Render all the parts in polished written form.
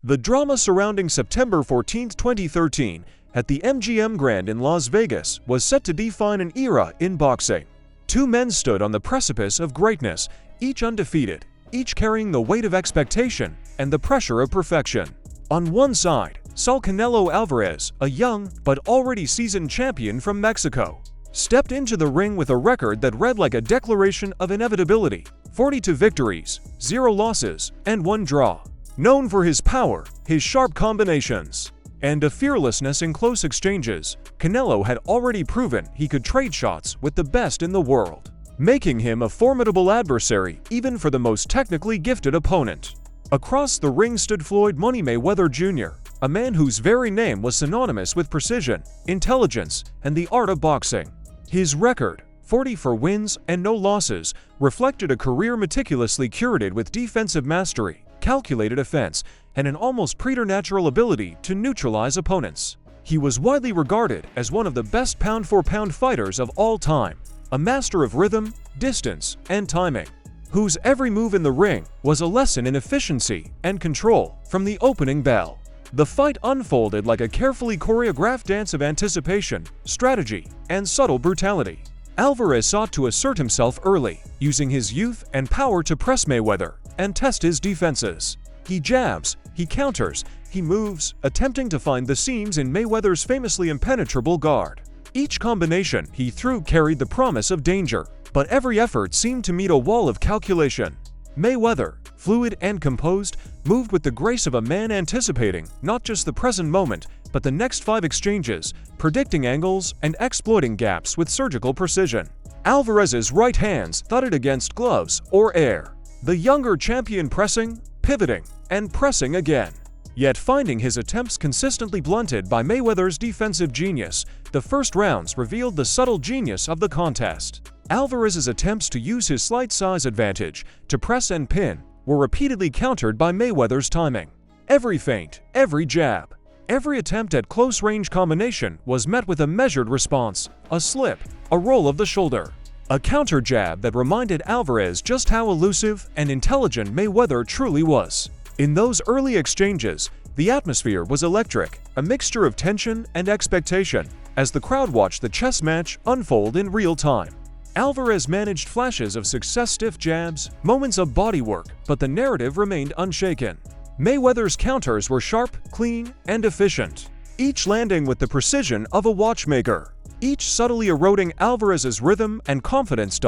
The drama surrounding September 14, 2013, at the MGM Grand in Las Vegas was set to define an era in boxing. Two men stood on the precipice of greatness, each undefeated, each carrying the weight of expectation and the pressure of perfection. On one side, Saul Canelo Alvarez, a young but already seasoned champion from Mexico, stepped into the ring with a record that read like a declaration of inevitability: 42 victories, 0 losses, and 1 draw. Known for his power, his sharp combinations, and a fearlessness in close exchanges, Canelo had already proven he could trade shots with the best in the world, making him a formidable adversary even for the most technically gifted opponent. Across the ring stood Floyd Mayweather Jr., a man whose very name was synonymous with precision, intelligence, and the art of boxing. His record, 44 wins and no losses, reflected a career meticulously curated with defensive mastery, calculated offense, and an almost preternatural ability to neutralize opponents. He was widely regarded as one of the best pound-for-pound fighters of all time, a master of rhythm, distance, and timing, whose every move in the ring was a lesson in efficiency and control from the opening bell. The fight unfolded like a carefully choreographed dance of anticipation, strategy, and subtle brutality. Alvarez sought to assert himself early, using his youth and power to press Mayweather and test his defenses. He jabs, he counters, he moves, attempting to find the seams in Mayweather's famously impenetrable guard. Each combination he threw carried the promise of danger, but every effort seemed to meet a wall of calculation. Mayweather, fluid and composed, moved with the grace of a man anticipating not just the present moment, but the next 5 exchanges, predicting angles and exploiting gaps with surgical precision. Alvarez's right hands thudded against gloves or air, the younger champion pressing, pivoting, and pressing again. Yet finding his attempts consistently blunted by Mayweather's defensive genius, the first rounds revealed the subtle genius of the contest. Alvarez's attempts to use his slight size advantage to press and pin were repeatedly countered by Mayweather's timing. Every feint, every jab, every attempt at close-range combination was met with a measured response, a slip, a roll of the shoulder, a counter jab that reminded Alvarez just how elusive and intelligent Mayweather truly was. In those early exchanges, the atmosphere was electric, a mixture of tension and expectation, as the crowd watched the chess match unfold in real time. Alvarez managed flashes of success, stiff jabs, moments of bodywork, but the narrative remained unshaken. Mayweather's counters were sharp, clean, and efficient, each landing with the precision of a watchmaker, each subtly eroding Alvarez's rhythm and confidence.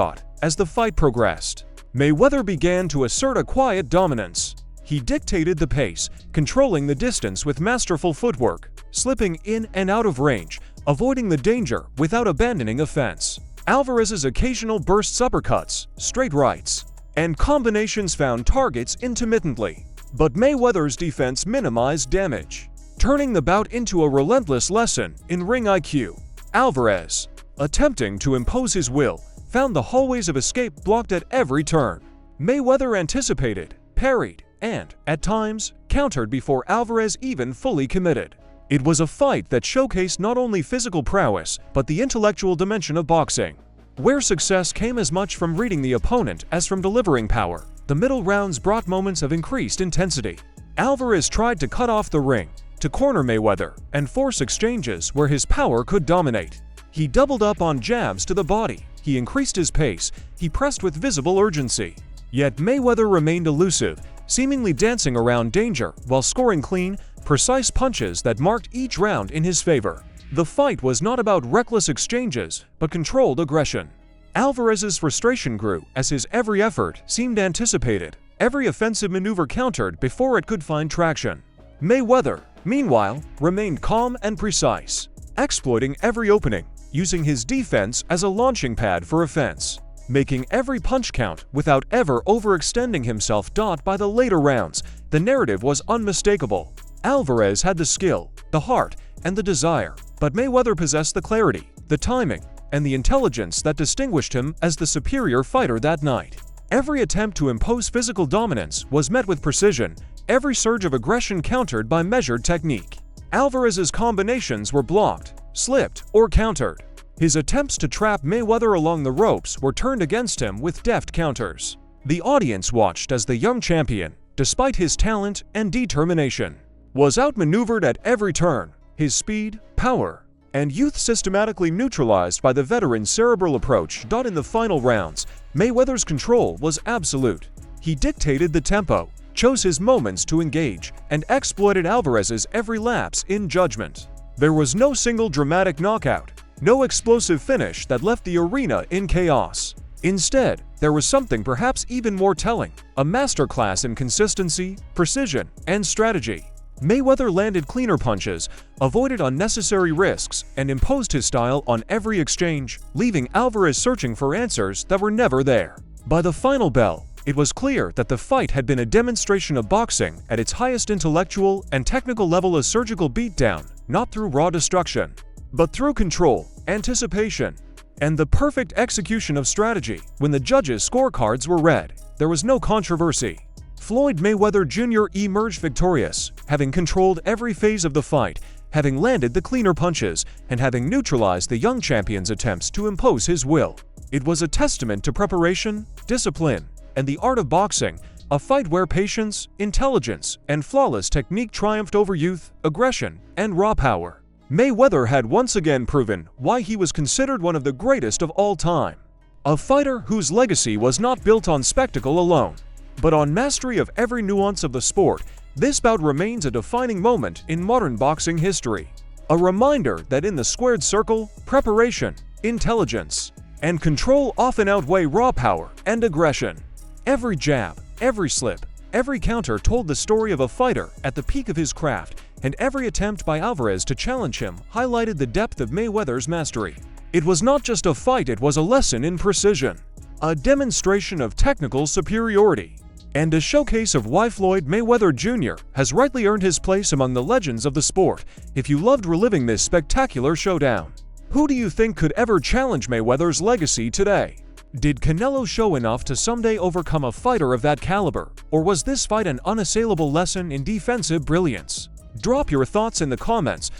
As the fight progressed, Mayweather began to assert a quiet dominance. He dictated the pace, controlling the distance with masterful footwork, slipping in and out of range, avoiding the danger without abandoning offense. Alvarez's occasional bursts, uppercuts, straight rights, and combinations found targets intermittently, but Mayweather's defense minimized damage, turning the bout into a relentless lesson in ring IQ. Alvarez, attempting to impose his will, found the hallways of escape blocked at every turn. Mayweather anticipated, parried, and, at times, countered before Alvarez even fully committed. It was a fight that showcased not only physical prowess, but the intellectual dimension of boxing, where success came as much from reading the opponent as from delivering power. The middle rounds brought moments of increased intensity. Alvarez tried to cut off the ring, to corner Mayweather, and force exchanges where his power could dominate. He doubled up on jabs to the body, he increased his pace, he pressed with visible urgency. Yet Mayweather remained elusive, seemingly dancing around danger while scoring clean, precise punches that marked each round in his favor. The fight was not about reckless exchanges, but controlled aggression. Alvarez's frustration grew as his every effort seemed anticipated, every offensive maneuver countered before it could find traction. Mayweather, meanwhile, remained calm and precise, exploiting every opening, using his defense as a launching pad for offense, making every punch count without ever overextending himself. By the later rounds, the narrative was unmistakable. Alvarez had the skill, the heart, and the desire, but Mayweather possessed the clarity, the timing, and the intelligence that distinguished him as the superior fighter that night. Every attempt to impose physical dominance was met with precision, every surge of aggression countered by measured technique. Alvarez's combinations were blocked, slipped, or countered. His attempts to trap Mayweather along the ropes were turned against him with deft counters. The audience watched as the young champion, despite his talent and determination, was outmaneuvered at every turn, his speed, power, and youth systematically neutralized by the veteran's cerebral approach. In the final rounds, Mayweather's control was absolute. He dictated the tempo, chose his moments to engage, and exploited Alvarez's every lapse in judgment. There was no single dramatic knockout, no explosive finish that left the arena in chaos. Instead, there was something perhaps even more telling, a masterclass in consistency, precision, and strategy. Mayweather landed cleaner punches, avoided unnecessary risks, and imposed his style on every exchange, leaving Alvarez searching for answers that were never there. By the final bell, it was clear that the fight had been a demonstration of boxing at its highest intellectual and technical level, a surgical beatdown, not through raw destruction, but through control, anticipation, and the perfect execution of strategy. When the judges' scorecards were read, there was no controversy. Floyd Mayweather Jr. emerged victorious, having controlled every phase of the fight, having landed the cleaner punches, and having neutralized the young champion's attempts to impose his will. It was a testament to preparation, discipline, and the art of boxing, a fight where patience, intelligence, and flawless technique triumphed over youth, aggression, and raw power. Mayweather had once again proven why he was considered one of the greatest of all time. A fighter whose legacy was not built on spectacle alone, but on mastery of every nuance of the sport. This bout remains a defining moment in modern boxing history. A reminder that in the squared circle, preparation, intelligence, and control often outweigh raw power and aggression. Every jab, every slip, every counter told the story of a fighter at the peak of his craft, and every attempt by Alvarez to challenge him highlighted the depth of Mayweather's mastery. It was not just a fight, it was a lesson in precision, a demonstration of technical superiority, and a showcase of why Floyd Mayweather Jr. has rightly earned his place among the legends of the sport. If you loved reliving this spectacular showdown, who do you think could ever challenge Mayweather's legacy today? Did Canelo show enough to someday overcome a fighter of that caliber, or was this fight an unassailable lesson in defensive brilliance? Drop your thoughts in the comments.